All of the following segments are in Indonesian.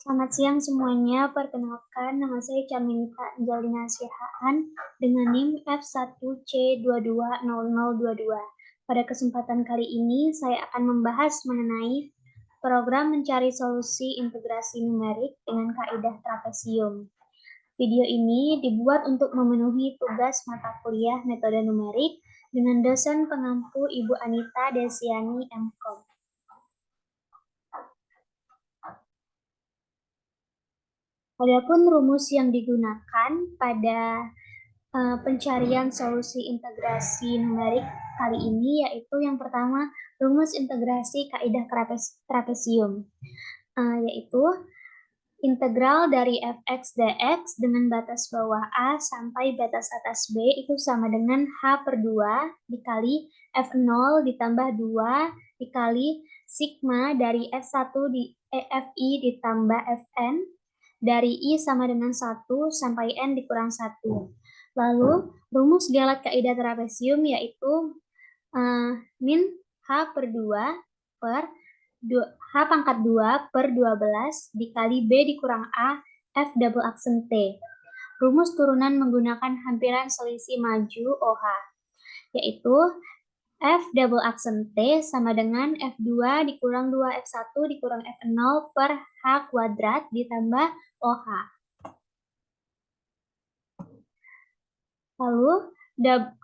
Selamat siang semuanya, perkenalkan nama saya Caminita Angelina Sihaan dengan NIM F1C220022. Pada kesempatan kali ini saya akan membahas mengenai program mencari solusi integrasi numerik dengan kaidah trapesium. Video ini dibuat untuk memenuhi tugas mata kuliah metode numerik dengan dosen pengampu Ibu Anita Desiani MKom. Adapun rumus yang digunakan pada pencarian solusi integrasi numerik kali ini yaitu yang pertama rumus integrasi kaidah trapesium, yaitu integral dari fx dx dengan batas bawah A sampai batas atas B itu sama dengan H per 2 dikali F0 ditambah 2 dikali sigma dari F1 Fi ditambah Fn dari I sama dengan 1 sampai N dikurang 1. Lalu, rumus galat kaidah trapesium yaitu min H per 2 per H pangkat 2 per 12 dikali B dikurang A F double aksen T. Rumus turunan menggunakan hampiran selisih maju OH, yaitu F double aksen T sama dengan F2 dikurang 2F1 dikurang F0 per H kuadrat ditambah OH. Lalu,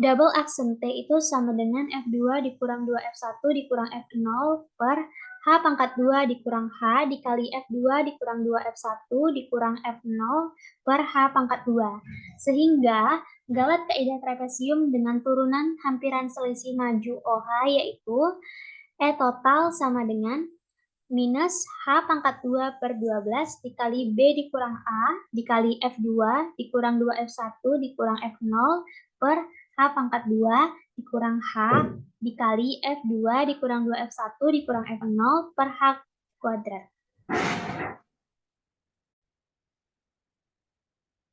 double aksen T itu sama dengan F2 dikurang 2F1 dikurang F0 per H pangkat 2 dikurang H dikali F2 dikurang 2F1 dikurang F0 per H pangkat 2. Sehingga galat kaidah trapesium dengan turunan hampiran selisih maju OH yaitu E total sama dengan minus H pangkat 2 per 12 dikali B dikurang A dikali F2 dikurang 2F1 dikurang F0 per H pangkat 2 dikurang H dikali F2 dikurang 2F1 dikurang F0 per H kuadrat.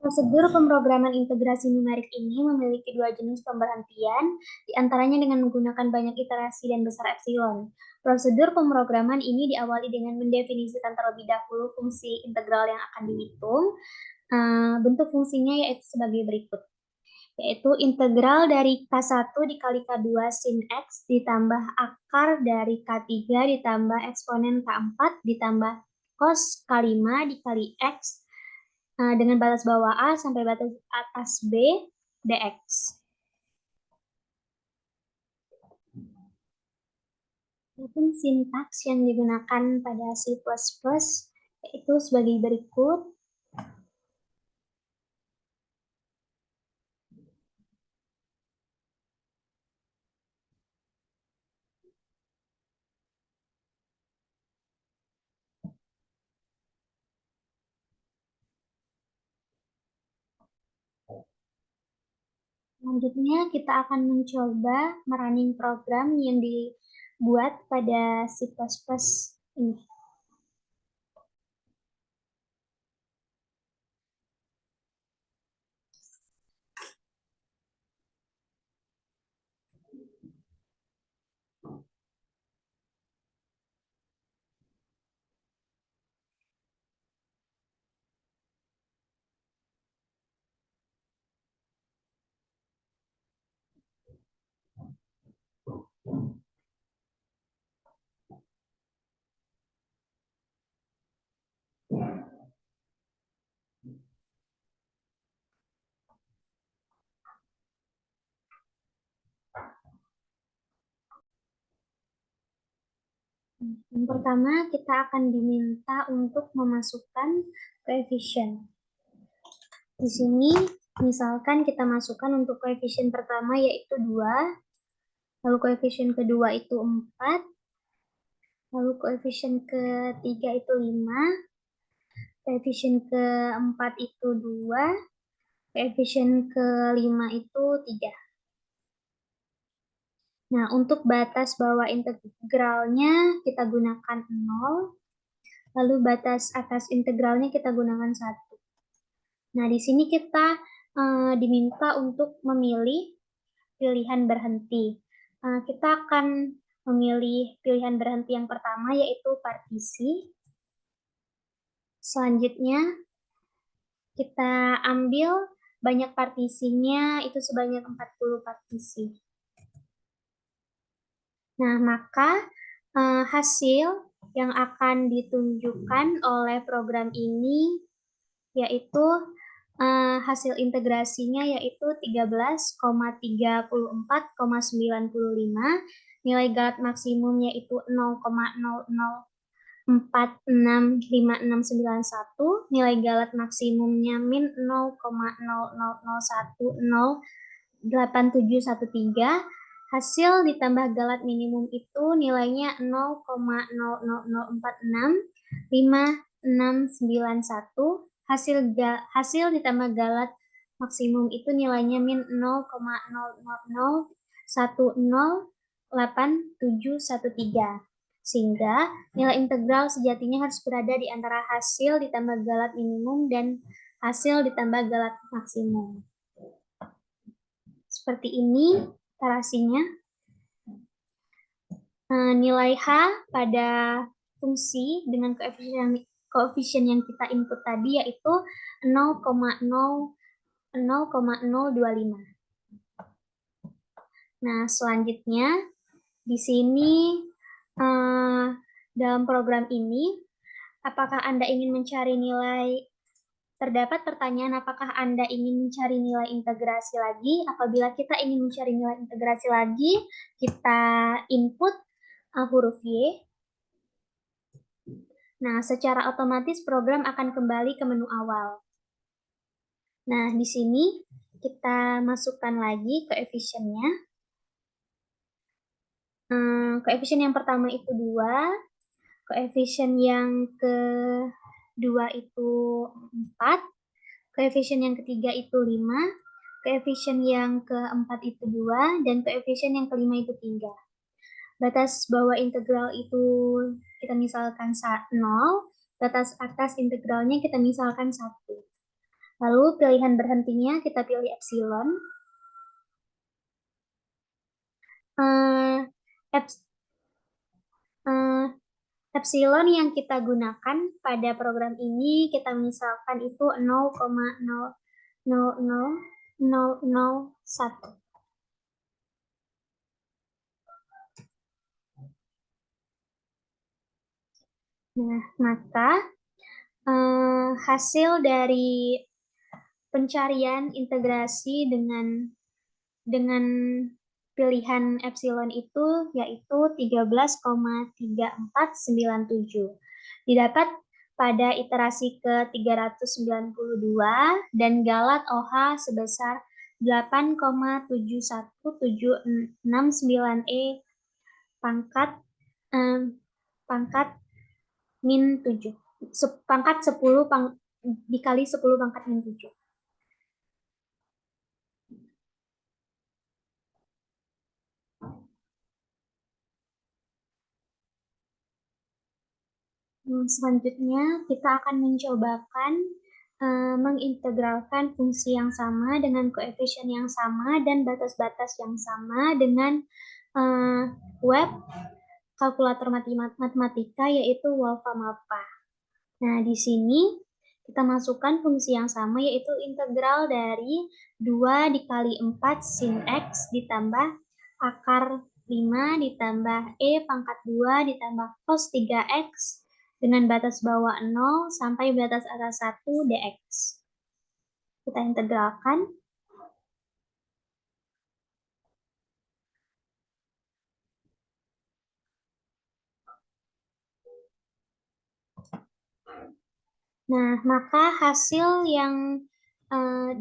Prosedur pemrograman integrasi numerik ini memiliki dua jenis pemberhentian, diantaranya dengan menggunakan banyak iterasi dan besar epsilon. Prosedur pemrograman ini diawali dengan mendefinisikan terlebih dahulu fungsi integral yang akan dihitung. Bentuk fungsinya yaitu sebagai berikut, yaitu integral dari K1 dikali K2 sin X ditambah akar dari K3 ditambah eksponen K4 ditambah cos K5 dikali X dengan batas bawah A sampai batas atas B dx. Adapun sintaks yang digunakan pada C++ yaitu sebagai berikut. Selanjutnya kita akan mencoba merunning program yang dibuat pada C++ ini. Yang pertama, kita akan diminta untuk memasukkan koefisien. Di sini, misalkan kita masukkan untuk koefisien pertama yaitu 2, lalu koefisien kedua itu 4, lalu koefisien ketiga itu 5, koefisien keempat itu 2, koefisien kelima itu 3. Nah, untuk batas bawah integralnya kita gunakan 0, lalu batas atas integralnya kita gunakan 1. Nah, di sini kita diminta untuk memilih pilihan berhenti. Kita akan memilih pilihan berhenti yang pertama yaitu partisi. Selanjutnya, kita ambil banyak partisinya, itu sebanyak 40 partisi. Nah, maka hasil yang akan ditunjukkan oleh program ini yaitu hasil integrasinya yaitu 13,34,95, nilai galat maksimum yaitu 0,00465691, nilai galat maksimumnya min 0,0001087713, hasil ditambah galat minimum itu nilainya 0,0046591, hasil ditambah galat maksimum itu nilainya min 0,0001087713. Sehingga nilai integral sejatinya harus berada di antara hasil ditambah galat minimum dan hasil ditambah galat maksimum. Seperti ini tarasinya. Nilai H pada fungsi dengan koefisien yang kita input tadi yaitu 0,025. Nah, selanjutnya di sini dalam program ini, apakah Anda ingin mencari nilai? Terdapat pertanyaan apakah Anda ingin mencari nilai integrasi lagi? Apabila kita ingin mencari nilai integrasi lagi, kita input huruf Y. Nah, secara otomatis program akan kembali ke menu awal. Nah, di sini kita masukkan lagi koefisiennya. Koefisien yang pertama itu 2, koefisien yang kedua itu 4, koefisien yang ketiga itu 5, koefisien yang keempat itu 2, dan koefisien yang kelima itu 3. Batas bawah integral itu kita misalkan 0, batas atas integralnya kita misalkan 1. Lalu pilihan berhentinya kita pilih epsilon. Epsilon yang kita gunakan pada program ini kita misalkan itu 0,0000001. Nah, maka hasil dari pencarian integrasi dengan pilihan epsilon itu yaitu 13,3497. Didapat pada iterasi ke-392 dan galat OH sebesar 8,71769E pangkat min 7. Pangkat 10 dikali 10 pangkat min 7. Selanjutnya kita akan mencobakan mengintegralkan fungsi yang sama dengan koefisien yang sama dan batas-batas yang sama dengan web kalkulator matematika yaitu Wolfram-Alpha. Nah, di sini kita masukkan fungsi yang sama yaitu integral dari 2 dikali 4 sin X ditambah akar 5 ditambah E pangkat 2 ditambah cos 3X dengan batas bawah 0 sampai batas atas 1 dx. Kita integralkan. Nah, maka hasil yang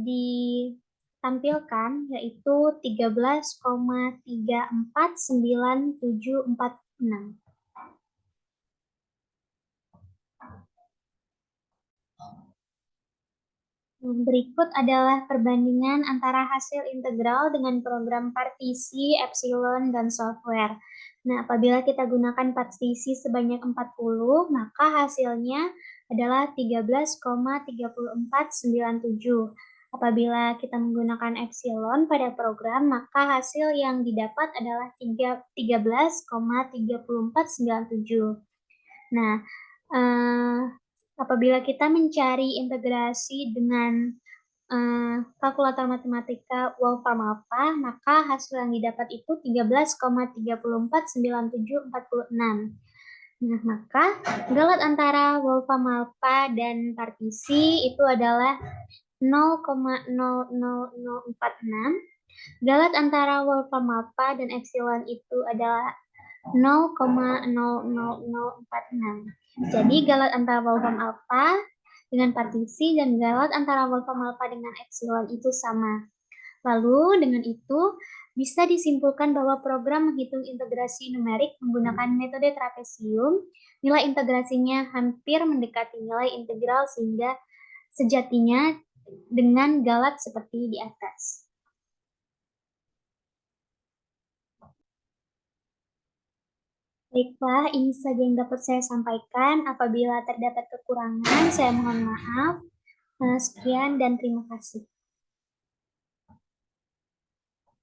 ditampilkan yaitu 13,349746. Berikut adalah perbandingan antara hasil integral dengan program partisi, epsilon, dan software. Nah, apabila kita gunakan partisi sebanyak 40, maka hasilnya adalah 13,3497. Apabila kita menggunakan epsilon pada program, maka hasil yang didapat adalah 13,3497. Nah, Apabila kita mencari integrasi dengan kalkulator matematika Wolfram Alpha, maka hasil yang didapat itu 13,349746. Nah, maka galat antara Wolfram Alpha dan partisi itu adalah 0,00046. Galat antara Wolfram Alpha dan epsilon itu adalah 0,00046. Jadi galat antara Wolfram Alpha dengan partisi dan galat antara Wolfram Alpha dengan epsilon itu sama. Lalu dengan itu bisa disimpulkan bahwa program menghitung integrasi numerik menggunakan metode trapesium, nilai integrasinya hampir mendekati nilai integral sehingga sejatinya dengan galat seperti di atas. Baiklah, ini saja yang dapat saya sampaikan. Apabila terdapat kekurangan, saya mohon maaf. Sekian dan terima kasih.